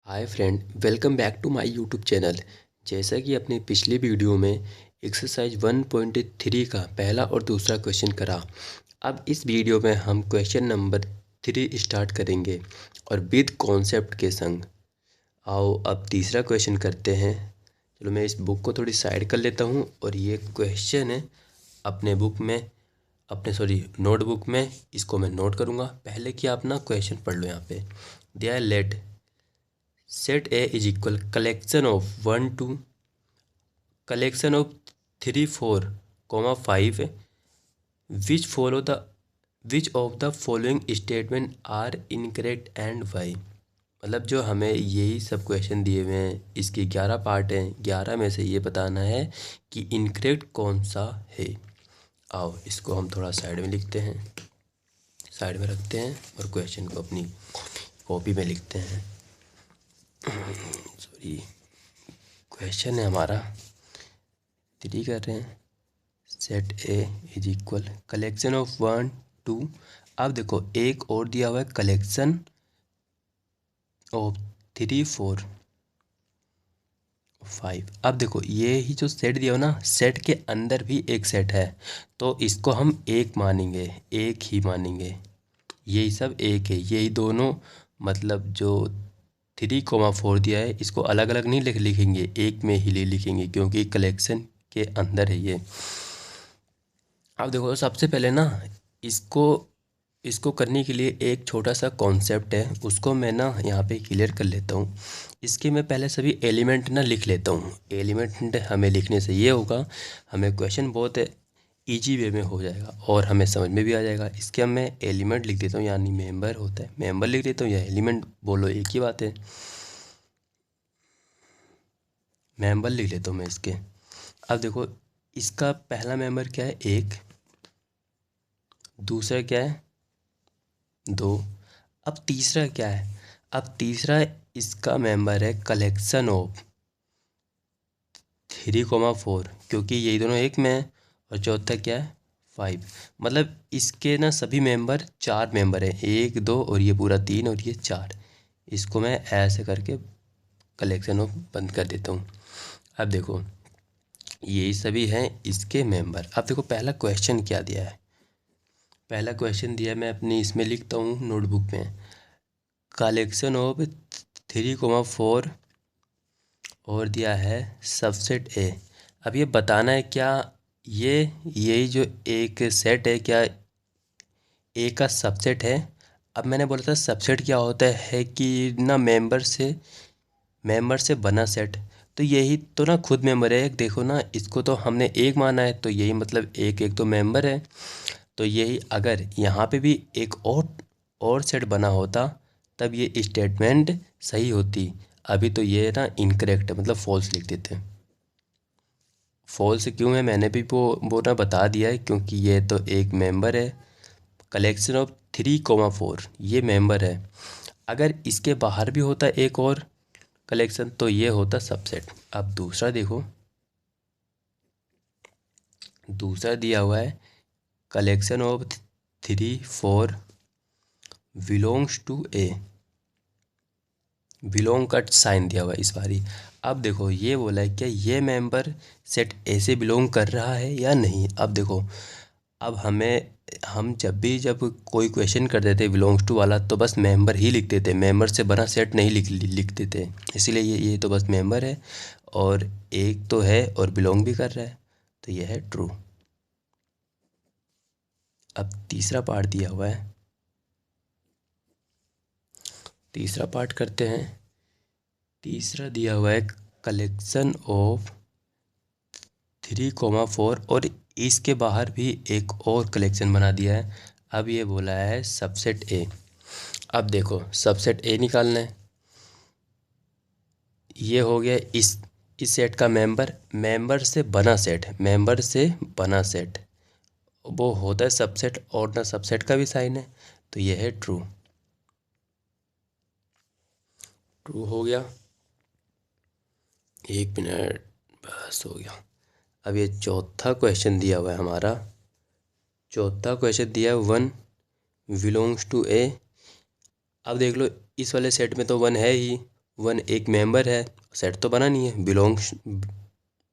Hi friend, welcome back to my YouTube channel. जैसा कि अपनी पिछली वीडियो में एक्सरसाइज 1.3 का पहला और दूसरा क्वेश्चन करा, अब इस वीडियो में हम क्वेश्चन नंबर 3 स्टार्ट करेंगे और विद कॉन्सेप्ट के संग। आओ अब तीसरा क्वेश्चन करते हैं। चलो मैं इस बुक को थोड़ी साइड कर लेता हूँ और ये क्वेश्चन है अपने बुक में, नोटबुक में इसको मैं नोट करूँगा। पहले कि आप ना क्वेश्चन पढ़ लो। यहाँ पे दिया है late set A is equal collection of 1 2 collection of 3 4 5 which follow the which of the following statement are incorrect and why। मतलब जो हमें यही सब क्वेश्चन दिए हुए हैं, इसके 11 पार्ट हैं। 11 में से ये बताना है कि इनकरेक्ट कौन सा है। आओ इसको हम थोड़ा साइड में लिखते हैं, साइड में रखते हैं और क्वेश्चन को अपनी कॉपी में लिखते हैं। सॉरी, क्वेश्चन है हमारा 3 कर रहे हैं। Set A is equal collection of 1 2। अब देखो एक और दिया हुआ है कलेक्शन ऑफ 3 4 5। अब देखो ये ही जो सेट दिया हो ना, सेट के अंदर भी एक सेट है, तो इसको हम एक मानेंगे, एक ही मानेंगे। यही सब एक है, यही दोनों। मतलब जो 3, 4 दिया है इसको अलग अलग नहीं लिखेंगे, एक में ही ले लिखेंगे क्योंकि कलेक्शन के अंदर है ये। अब देखो सबसे पहले ना इसको इसको करने के लिए एक छोटा सा कॉन्सेप्ट है, उसको मैं ना यहाँ पे क्लियर कर लेता हूँ। इसके मैं पहले सभी एलिमेंट ना लिख लेता हूँ। एलिमेंट हमें लिखने से ये होगा, हमें क्वेश्चन बहुत इजी वे में हो जाएगा और हमें समझ में भी आ जाएगा। इसके अब मैं एलिमेंट लिख देता हूँ, यानी मेंबर होता है, मेंबर लिख देता हूँ या एलिमेंट बोलो एक ही बात है। मेंबर लिख लेता हूँ मैं इसके। अब देखो इसका पहला मेंबर क्या है, एक। दूसरा क्या है, 2। अब तीसरा क्या है, अब तीसरा इसका मेंबर है कलेक्शन ऑफ 3, 4, क्योंकि यही दोनों एक में है। और चौथा क्या है, 5। मतलब इसके ना सभी मेंबर 4 मेंबर हैं, 1 2 और ये पूरा 3 और ये 4। इसको मैं ऐसे करके कलेक्शन ऑफ बंद कर देता हूँ। अब देखो यही सभी हैं इसके मेंबर। अब देखो पहला क्वेश्चन क्या दिया है। पहला क्वेश्चन दिया है, मैं अपनी इसमें लिखता हूँ नोटबुक में, कलेक्शन ऑफ 3, 4 और दिया है सबसेट ए। अब ये बताना है क्या यही जो एक सेट है क्या ए का सबसेट है। अब मैंने बोला था सबसेट क्या होता है कि ना मेंबर से बना सेट। तो यही तो ना खुद मेंबर है। देखो ना इसको तो हमने एक माना है, तो यही मतलब एक एक तो मेंबर है। तो यही अगर यहाँ पे भी एक और सेट बना होता तब ये स्टेटमेंट सही होती। अभी तो ये ना इनकरेक्ट है, मतलब फॉल्स लिख देते हैं। फॉल्स क्यों है मैंने भी वो ना बता दिया है, क्योंकि ये तो एक मेंबर है। कलेक्शन ऑफ 3, 4 ये मेंबर है। अगर इसके बाहर भी होता एक और कलेक्शन तो ये होता सबसेट। अब दूसरा देखो, दूसरा दिया हुआ है collection of 3, 4 belongs to A. Belong का साइन दिया हुआ है इस बारी। अब देखो ये बोला है क्या ये मेंबर सेट ए से बिलोंग कर रहा है या नहीं। अब देखो अब हम जब कोई क्वेश्चन कर देते बिलोंग्स टू वाला तो बस मेंबर ही लिख देते, मेंबर से बना सेट नहीं लिख देते। इसीलिए ये तो बस मेंबर है और एक तो है और बिलोंग भी कर रहा है, तो ये है ट्रू। अब तीसरा पार्ट दिया हुआ है, तीसरा पार्ट करते हैं। तीसरा दिया हुआ है कलेक्शन ऑफ 3, 4 और इसके बाहर भी एक और कलेक्शन बना दिया है। अब ये बोला है सबसेट ए। अब देखो सबसेट ए निकालना है। ये हो गया इस सेट का मेंबर से बना सेट, मेंबर से बना सेट वो होता है सबसेट, और ना सबसेट का भी साइन है, तो ये है ट्रू। ट्रू हो गया। 1 मिनट, बस हो गया। अब ये चौथा क्वेश्चन दिया हुआ है हमारा। चौथा क्वेश्चन दिया है 1 बिलोंग्स टू ए। अब देख लो इस वाले सेट में तो 1 है ही वन एक मेंबर है, सेट तो बना नहीं है,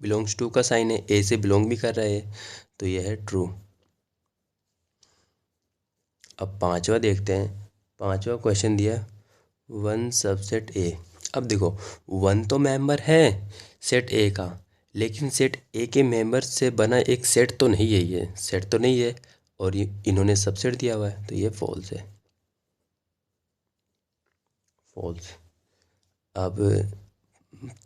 बिलोंग्स टू का साइन है, ए से बिलोंग भी कर रहा है, तो यह है ट्रू। अब पांचवा देखते हैं। पांचवा क्वेश्चन दिया वन सबसेट ए। अब देखो वन तो मेंबर है सेट ए का, लेकिन सेट ए के मेंबर से बना एक सेट तो नहीं है, ये सेट तो नहीं है, और ये इन्होंने सबसेट दिया हुआ है, तो ये फॉल्स है, फॉल्स। अब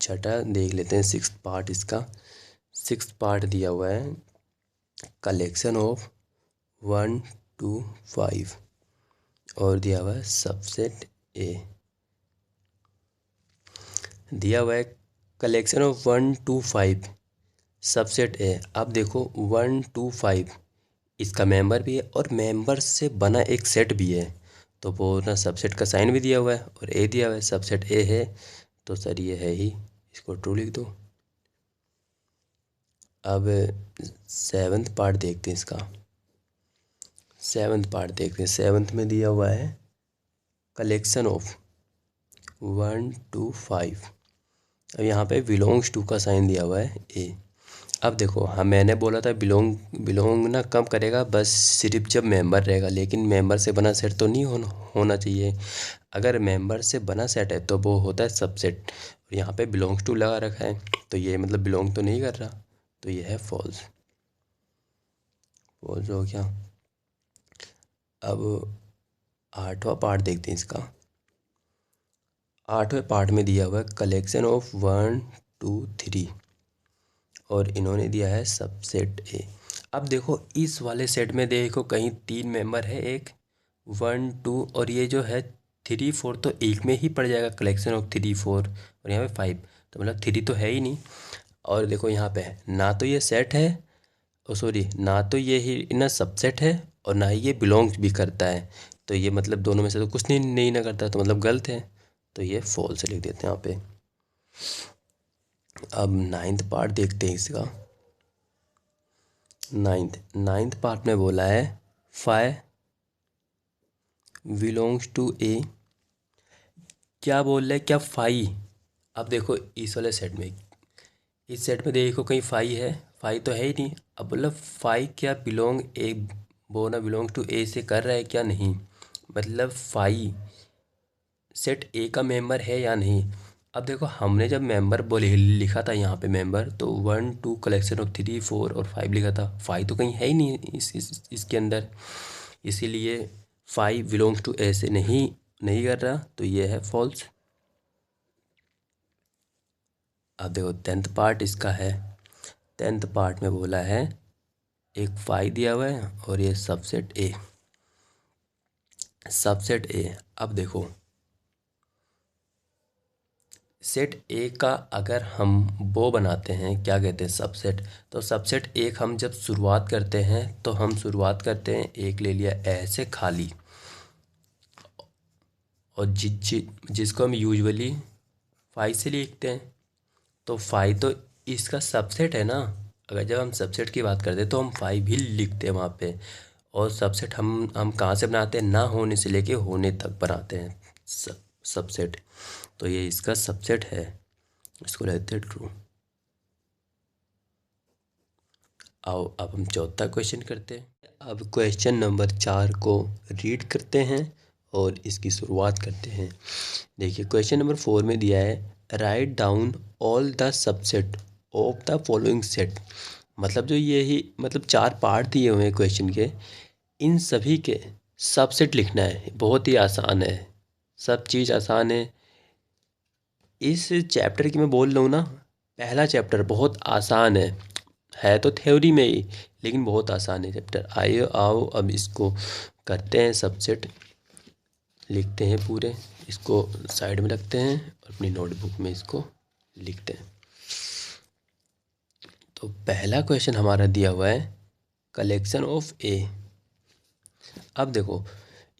छठा देख लेते हैं, सिक्स पार्ट इसका। सिक्स पार्ट दिया हुआ है कलेक्शन ऑफ 1 to 5 और दिया हुआ है सबसेट ए। दिया हुआ है collection of 1 to 5 subset A. अब देखो 1 to 5 इसका मेंबर भी है और मेंबर से बना एक सेट भी है, तो वो ना सबसेट का साइन भी दिया हुआ है और ए दिया हुआ है, सबसेट ए है, तो सर ये है ही, इसको ट्रू लिख दो। अब सेवन्थ पार्ट देखते हैं इसका। सेवन्थ पार्ट देखते हैं। सेवन्थ में दिया हुआ है कलेक्शन ऑफ 1 to 5। अब यहाँ पे बिलोंग्स टू का साइन दिया हुआ है ए। अब देखो हाँ, मैंने बोला था बिलोंग ना कम करेगा बस सिर्फ जब मेंबर रहेगा, लेकिन मेंबर से बना सेट तो नहीं होना चाहिए। अगर मेंबर से बना सेट है तो वो होता है सबसेट, और यहाँ पे बिलोंग्स टू लगा रखा है, तो ये मतलब बिलोंग तो नहीं कर रहा, तो ये है फॉल्स। फॉल्स हो गया। अब आठवां पार्ट देखते हैं इसका। आठवें पार्ट में दिया हुआ है कलेक्शन ऑफ 1 to 3 और इन्होंने दिया है सबसेट ए। अब देखो इस वाले सेट में देखो कहीं 3 मेंबर है, एक 1 2 और ये जो है 3 4 तो एक में ही पड़ जाएगा, कलेक्शन ऑफ 3 4, और यहाँ पे 5, तो मतलब 3 तो है ही नहीं। और देखो यहाँ पे ना तो ये सेट है, ओ सॉरी, ना तो ये ही ना सबसेट है और ना ही ये बिलोंग्स भी करता है, तो ये मतलब दोनों में से तो कुछ नहीं ना करता, तो मतलब गलत है, तो ये फॉल्स लिख देते हैं यहाँ पे। अब नाइन्थ पार्ट देखते हैं इसका। नाइन्थ पार्ट में बोला है फाइव बिलोंग्स टू ए। क्या बोल रहा है, क्या फाइव। अब देखो इस वाले सेट में, इस सेट में देखो कहीं फाइव है, फाइव तो है ही नहीं। अब बोला फाइव क्या बिलोंग ए, वो ना बिलोंग टू ए से कर रहा है क्या, नहीं, मतलब फाइव सेट ए का मेंबर है या नहीं। अब देखो हमने जब मेंबर बोले लिखा था यहाँ पे मेंबर, तो 1 2 कलेक्शन ऑफ 3 4 और 5 लिखा था, 5 तो कहीं है ही नहीं इसके अंदर, इसीलिए 5 बिलोंग्स टू ए से नहीं नहीं कर रहा, तो ये है फॉल्स। अब देखो 10th पार्ट इसका है। 10th पार्ट में बोला है एक 5 दिया हुआ है और ये सबसेट ए, सबसेट ए। अब देखो सेट ए का अगर हम वो बनाते हैं, क्या कहते हैं, सबसेट, तो सबसेट एक हम जब शुरुआत करते हैं तो हम शुरुआत करते हैं, एक ले लिया ऐसे खाली, और जिसको हम यूजुअली 5 से लिखते हैं, तो 5 तो इसका सबसेट है ना। अगर जब हम सबसेट की बात करते हैं तो हम 5 भी लिखते हैं वहाँ पे, और सबसेट हम कहाँ से बनाते हैं, ना होने से लेके होने तक बनाते हैं सबसेट, तो ये इसका सबसेट है, इसको लेते हैं ट्रू। आओ अब हम चौथा क्वेश्चन करते हैं। अब क्वेश्चन नंबर 4 को रीड करते हैं और इसकी शुरुआत करते हैं। देखिए क्वेश्चन नंबर 4 में दिया है write down all the subset of the following set. मतलब जो ये ही मतलब 4 पार्ट दिए हुए हैं क्वेश्चन के, इन सभी के सबसेट लिखना है। बहुत ही आसान है, सब चीज़ आसान है। इस चैप्टर की मैं बोल रहा हूँ ना, पहला चैप्टर बहुत आसान है तो थ्योरी में ही, लेकिन बहुत आसान है चैप्टर। आइए आओ अब इसको करते हैं, सबसेट लिखते हैं पूरे, इसको साइड में रखते हैं और अपनी नोटबुक में इसको लिखते हैं। तो पहला क्वेश्चन हमारा दिया हुआ है कलेक्शन ऑफ ए। अब देखो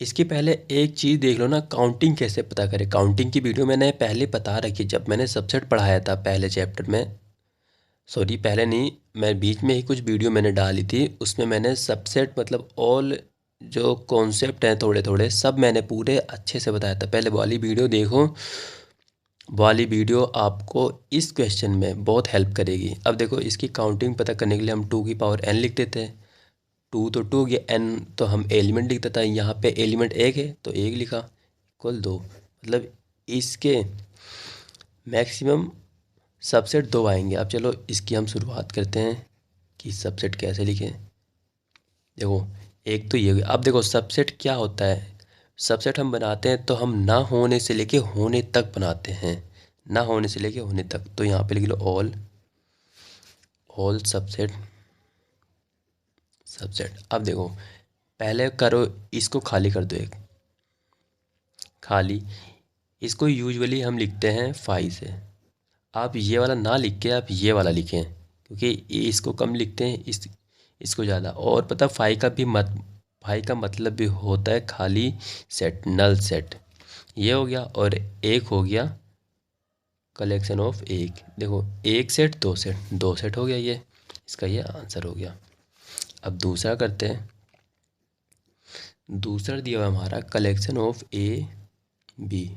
इसके पहले एक चीज़ देख लो ना, काउंटिंग कैसे पता करें। काउंटिंग की वीडियो मैंने पहले बता रखी, जब मैंने सबसेट पढ़ाया था पहले चैप्टर में, सॉरी पहले नहीं, मैं बीच में ही कुछ वीडियो मैंने डाली थी, उसमें मैंने सबसेट मतलब ऑल जो कॉन्सेप्ट हैं थोड़े थोड़े सब मैंने पूरे अच्छे से बताया था। पहले वाली वीडियो देखो, वाली वीडियो आपको इस क्वेश्चन में बहुत हेल्प करेगी। अब देखो इसकी काउंटिंग पता करने के लिए हम 2 की पावर n लिख देते हैं। 2 तो 2 गया, n तो हम एलिमेंट लिख देता है। यहाँ पे एलिमेंट 1 है तो 1 लिखा, इक्वल 2। मतलब इसके मैक्सिमम सबसेट 2 आएंगे। अब चलो इसकी हम शुरुआत करते हैं कि सबसेट कैसे लिखें। देखो एक तो ये हो गया। अब देखो सबसेट क्या होता है, सबसेट हम बनाते हैं तो हम ना होने से लेके होने तक बनाते हैं, ना होने से लेके होने तक। तो यहाँ पे लिख लो ऑल सबसेट। अब देखो पहले करो इसको खाली कर दो, एक खाली। इसको यूजुअली हम लिखते हैं 5 से। आप ये वाला ना लिख के आप ये वाला लिखें, क्योंकि इसको कम लिखते हैं, इसको ज़्यादा। और पता 5 का भी 5 का मतलब भी होता है खाली सेट, नल सेट। ये हो गया। और एक हो गया कलेक्शन ऑफ एक। देखो एक सेट दो सेट, 2 सेट हो गया। ये इसका ये आंसर हो गया। अब दूसरा करते हैं। दूसरा दिया हुआ हमारा collection of A B.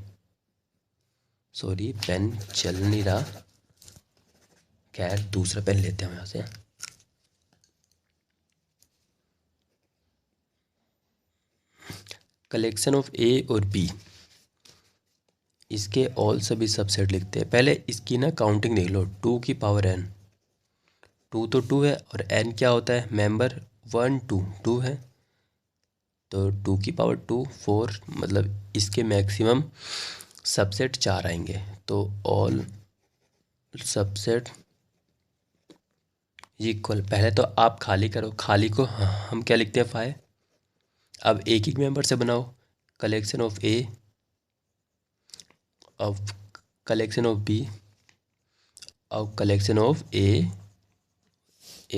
Sorry pen चल नहीं रहा, खैर दूसरा पेन लेते हैं यहाँ से। कलेक्शन ऑफ ए और बी, इसके ऑल सभी सबसेट लिखते हैं। पहले इसकी ना काउंटिंग देख लो, 2 की पावर n। 2 तो 2 है और n क्या होता है, मेंबर 1 2 2 है, तो 2 की पावर 2 4। मतलब इसके मैक्सिमम सबसेट 4 आएंगे। तो ऑल सबसेट इक्वल, पहले तो आप खाली करो, खाली को हम क्या लिखते हैं 5। अब एक एक मेंबर से बनाओ, कलेक्शन ऑफ ए, अब कलेक्शन ऑफ बी, अब कलेक्शन ऑफ ए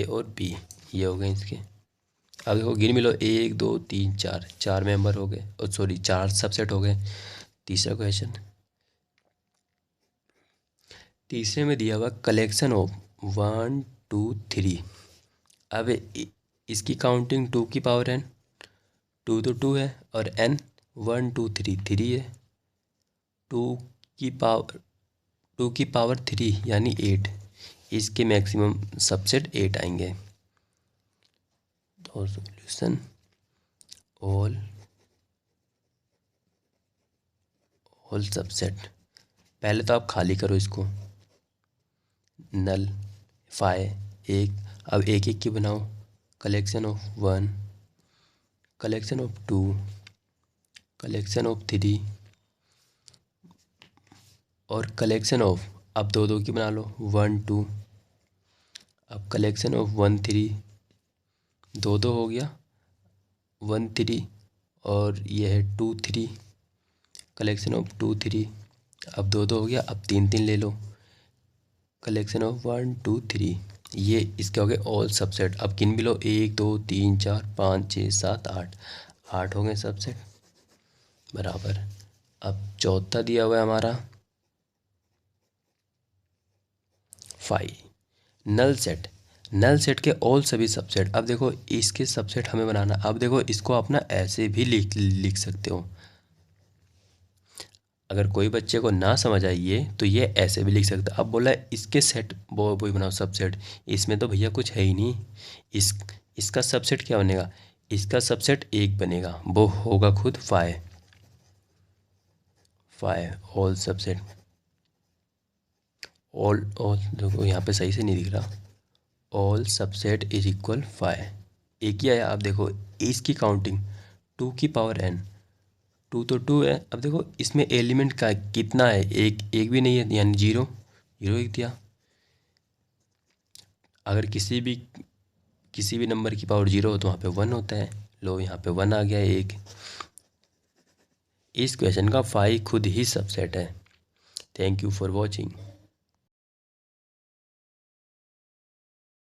और बी। ये हो गए इसके। अब देखो गिन मिलो 1 2 3 4, 4 मेंबर हो गए, और सॉरी 4 सबसेट हो गए। तीसरा क्वेश्चन, तीसरे में दिया हुआ कलेक्शन ऑफ 1 2 3। अब इसकी काउंटिंग 2 की पावर n। 2 तो 2 है और n 1 2 3 3 है। 2 की पावर 3 यानी 8। इसके मैक्सिमम सबसेट 8 आएंगे। तो सॉल्यूशन ऑल सबसेट। पहले तो आप खाली करो इसको, नल 5 एक। अब एक एक की बनाओ, collection of 1, collection of 2, collection of 3 और कलेक्शन ऑफ, अब 2 2 की बना लो 1 2। अब कलेक्शन ऑफ 1 3, 2 2 हो गया 1 3, और ये है 2 3, कलेक्शन ऑफ 2 3। अब 2 2 हो गया, अब 3 3 ले लो, कलेक्शन ऑफ 1 2 3। ये इसके हो गए ऑल सबसेट। अब गिन भी लो 1 2 3 4 5 6 7 8, 8 हो गए सबसेट बराबर। अब चौथा दिया हुआ है हमारा 5, नल सेट। नल सेट के ऑल सभी सबसेट। अब देखो इसके सबसेट हमें बनाना। अब देखो इसको आप ना ऐसे भी लिख सकते हो। अगर कोई बच्चे को ना समझ आइए तो ये ऐसे भी लिख सकता। अब बोला इसके सेट वो बनाओ सबसेट, इसमें तो भैया कुछ है ही नहीं। इसका सबसेट क्या बनेगा, इसका सबसेट 1 बनेगा, वो होगा खुद 5 ऑल सबसेट। ऑल देखो यहाँ पे सही से नहीं दिख रहा, ऑल सबसेट इज इक्वल 5। एक ही आया। अब देखो इसकी काउंटिंग 2 की पावर n। 2 तो 2 है। अब देखो इसमें एलिमेंट का कितना है, एक भी नहीं है, यानी 0 एक दिया। अगर किसी भी नंबर की पावर 0 हो तो वहाँ पे 1 होता है। लो यहाँ पे 1 आ गया एक। इस क्वेश्चन का 5 खुद ही सबसेट है। Thank you for watching.